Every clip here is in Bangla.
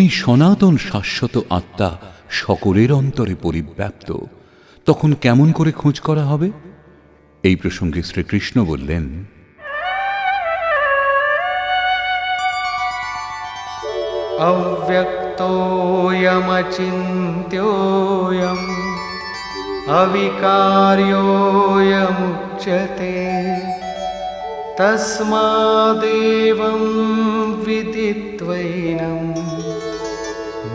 এই সনাতন শাশ্বত আত্মা সকলের অন্তরে পরিব্যাপ্ত, তখন কেমন করে খোঁজ করা হবে? এই প্রসঙ্গে শ্রীকৃষ্ণ বললেন, অব্যক্তোয়মচিন্ত্যোয়ম অবিকার্যোয়মুচ্যতে তস্মাদেবং বিদিত্বৈনং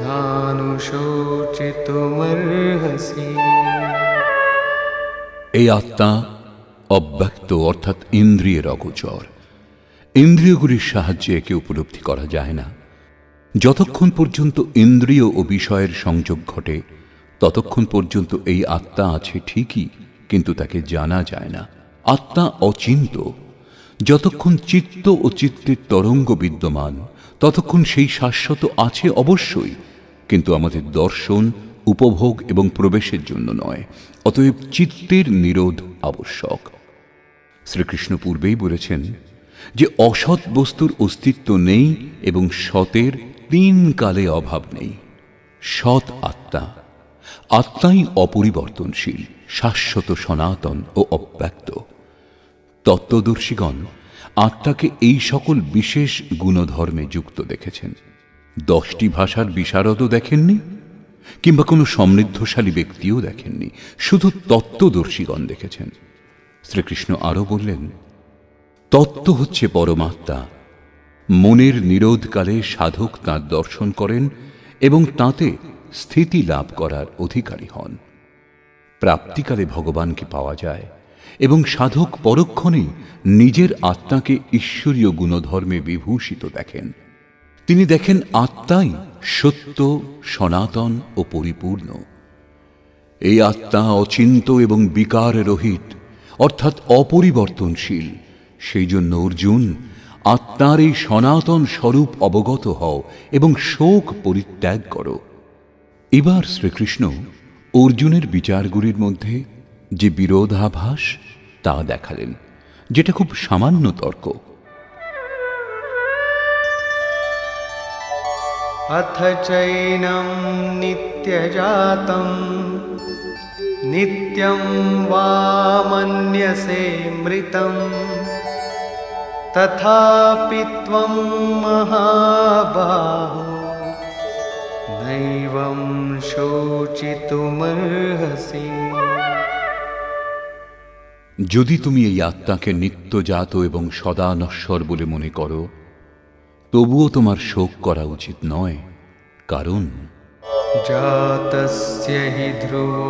নানুশোচিতুমর্হসি। এই আত্মা অব্যক্ত অর্থাৎ ইন্দ্রিয়ের অগোচর। ইন্দ্রিয়গুলির সাহায্যে একে উপলব্ধি করা যায় না। যতক্ষণ পর্যন্ত ইন্দ্রিয় ও বিষয়ের সংযোগ ঘটে ততক্ষণ পর্যন্ত এই আত্মা আছে ঠিকই, কিন্তু তাকে জানা যায় না। আত্মা অচিন্ত। যতক্ষণ চিত্ত ও চিত্তের তরঙ্গ বিদ্যমান ততক্ষণ সেই শাশ্বত আছে অবশ্যই, কিন্তু আমাদের দর্শন, উপভোগ এবং প্রবেশের জন্য নয়। অতএব চিত্তের নিরোধ আবশ্যক। শ্রীকৃষ্ণ পূর্বেই বলেছেন যে অসৎ বস্তুর অস্তিত্ব নেই এবং সতের তিন কালে অভাব নেই। সৎ আত্মা, আত্মাই অপরিবর্তনশীল, শাশ্বত, সনাতন ও অব্যক্ত। তত্ত্বদর্শীগণ আত্মাকে এই সকল বিশেষ গুণধর্মে যুক্ত দেখেছেন। 10টি ভাষার বিশারদও দেখেননি, কিংবা কোনো সমৃদ্ধশালী ব্যক্তিও দেখেননি, শুধু তত্ত্বদর্শীগণ দেখেছেন। শ্রীকৃষ্ণ আরও বললেন, তত্ত্ব হচ্ছে পরমাত্মা। মনের নিরোধকালে সাধক তাঁর দর্শন করেন এবং তাতে স্থিতি লাভ করার অধিকারী হন। প্রাপ্তিকালে ভগবানকে পাওয়া যায় এবং সাধক পরক্ষণেই নিজের আত্মাকে ঈশ্বরীয় গুণধর্মে বিভূষিত দেখেন। তিনি দেখেন আত্মাই সত্য, সনাতন ও পরিপূর্ণ। এই আত্মা অচিন্ত এবং বিকার রহিত অর্থাৎ অপরিবর্তনশীল। সেই জন্য অর্জুন, আত্মার এই সনাতন স্বরূপ অবগত হও এবং শোক পরিত্যাগ করো। এবার শ্রীকৃষ্ণ অর্জুনের বিচারগুলির মধ্যে যে বিরোধাভাস তা দেখালেন, যেটা খুব সামান্য তর্ক। অথ চৈনম নিত্যজাতম নিত্যং বা মন্যসে মৃতম তথাপি ত্বং মহাবাহো নৈবং শোচিতুমর্হসি। যদি তুমি এই আত্মাকে নিত্যজাত এবং সদা নশ্বর বলে মনে করো, তবুও তোমার শোক করা উচিত নয়। কারণ জাতস্য হি ধ্রুবো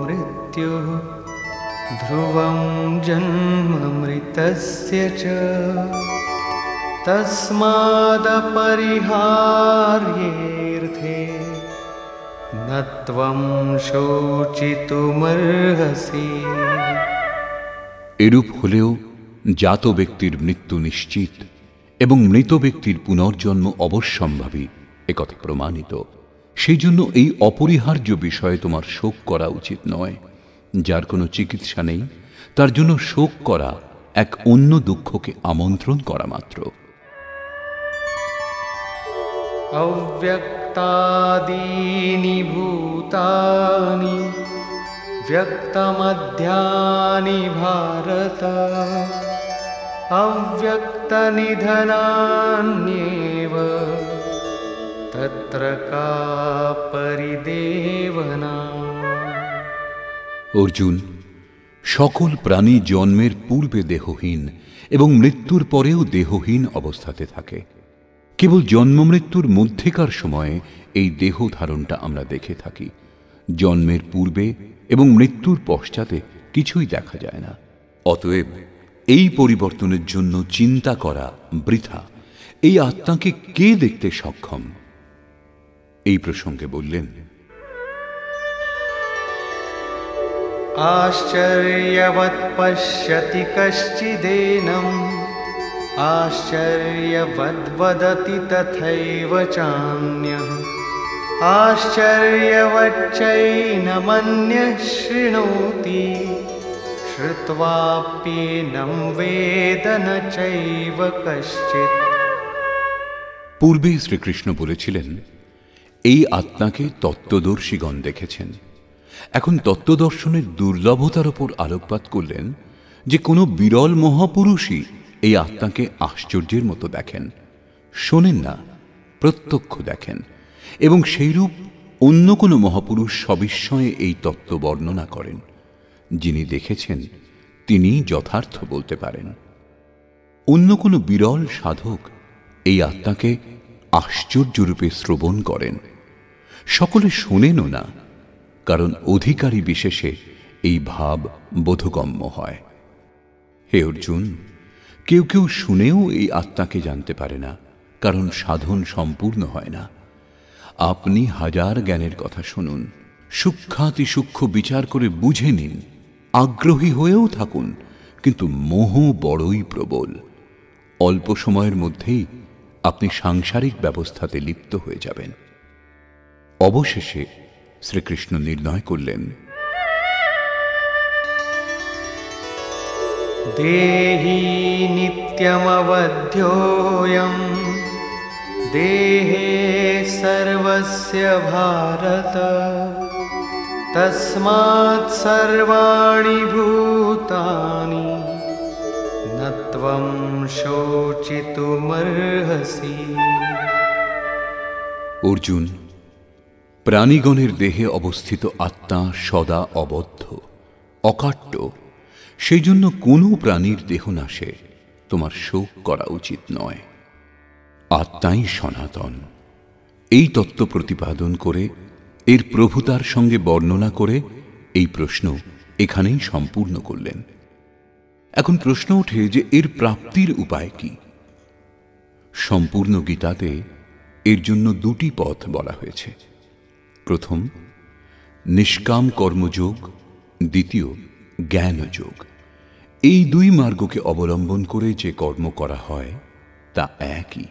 মৃত্যুঃ ধ্রুবং জন্ম মৃতস্য চ তস্মাদপরিহার্যের্থে ন ত্বং শোচিতুমর্হসি। এরূপ হলেও জাত ব্যক্তির মৃত্যু নিশ্চিত এবং মৃত ব্যক্তির পুনর্জন্ম অবশ্যম্ভাবী, একথা প্রমাণিত। সেই জন্য এই অপরিহার্য বিষয়ে তোমার শোক করা উচিত নয়। যার কোনো চিকিৎসা নেই তার জন্য শোক করা এক অন্য দুঃখকে আমন্ত্রণ করা মাত্র। অব্যক্তাদীনি ভূতানি ব্যক্তমধ্যানি ভারত অব্যক্তনিধনান্যেব তত্র কা পরিদেবনা। অর্জুন, সকল প্রাণী জন্মের পূর্বে দেহহীন এবং মৃত্যুর পরেও দেহহীন অবস্থাতে থাকে। কেবল জন্ম মৃত্যুর মধ্যেকার সময়ে এই দেহ ধারণটা আমরা দেখে থাকি। জন্মের পূর্বে এবং মৃত্যুর পশ্চাতে কিছুই দেখা যায় না। অতএব এই পরিবর্তনের জন্য চিন্তা করা বৃথা। এই আত্মাকে কে দেখতে সক্ষম? এই প্রসঙ্গে বললেন, আশ্চর্যবৎ পশ্যতি কশ্চিদেনম আশ্চর্যবৎ বদতি তথৈব চান্যঃ আশ্চর্যবচ্চৈনমন্যঃ শৃণোতি শ্রুত্বাপ্যেনং বেদ ন চৈব কশ্চিৎ। পূর্বে শ্রীকৃষ্ণ বলেছিলেন, এই আত্মাকে তত্ত্বদর্শীগণ দেখেছেন। এখন তত্ত্বদর্শনের দুর্লভতার ওপর আলোকপাত করলেন যে কোনো বিরল মহাপুরুষই এই আত্মাকে আশ্চর্যের মতো দেখেন, শোনেন না, প্রত্যক্ষ দেখেন, এবং সেইরূপ অন্য কোনো মহাপুরুষ সবিস্ময়ে এই তত্ত্ব বর্ণনা করেন। যিনি দেখেছেন তিনি যথার্থ বলতে পারেন। অন্য কোনো বিরল সাধক এই আত্মাকে আশ্চর্যরূপে শ্রবণ করেন, সকলে শোনেনও না, কারণ অধিকারী বিশেষে এই ভাব বোধগম্য হয়। হে অর্জুন, কেউ কেউ শুনেও এই আত্মাকে জানতে পারে না, কারণ সাধন সম্পূর্ণ হয় না। আপনি হাজার জ্ঞানের কথা শুনুন, সূক্ষ্মাতি সূক্ষ্ম বিচার করে বুঝে নিন, আগ্রহী হয়েও থাকুন, কিন্তু মোহ বড়ই প্রবল। অল্প সময়ের মধ্যেই আপনি সাংসারিক ব্যবস্থাতে লিপ্ত হয়ে যাবেন। অবশেষে শ্রীকৃষ্ণ নির্ণয় করলেন, দেহি নিত্যমবধ্যোয়ং দেহে সর্বস্য ভারত তস্মাৎ সর্বাণি ভূতানি ন ত্বং শোচিতুমর্হসি। অর্জুন, প্রাণীগণের দেহে অবস্থিত আত্মা সদা অবদ্ধ, অকাট্য। সেই জন্য কোনো প্রাণীর দেহনাশে তোমার শোক করা উচিত নয়। আত্মাই সনাতন। এই তত্ত্ব প্রতিপাদন করে, এর প্রভুতার সঙ্গে বর্ণনা করে এই প্রশ্ন এখানেই সম্পূর্ণ করলেন। এখন প্রশ্ন ওঠে যে এর প্রাপ্তির উপায় কি? সম্পূর্ণ গীতাতে এর জন্য দুটি পথ বলা হয়েছে। প্রথম, নিষ্কাম কর্মযোগ, দ্বিতীয় জ্ঞানযোগ। এই দুই মার্গকে অবলম্বন করে যে কর্ম করা হয় তা একই।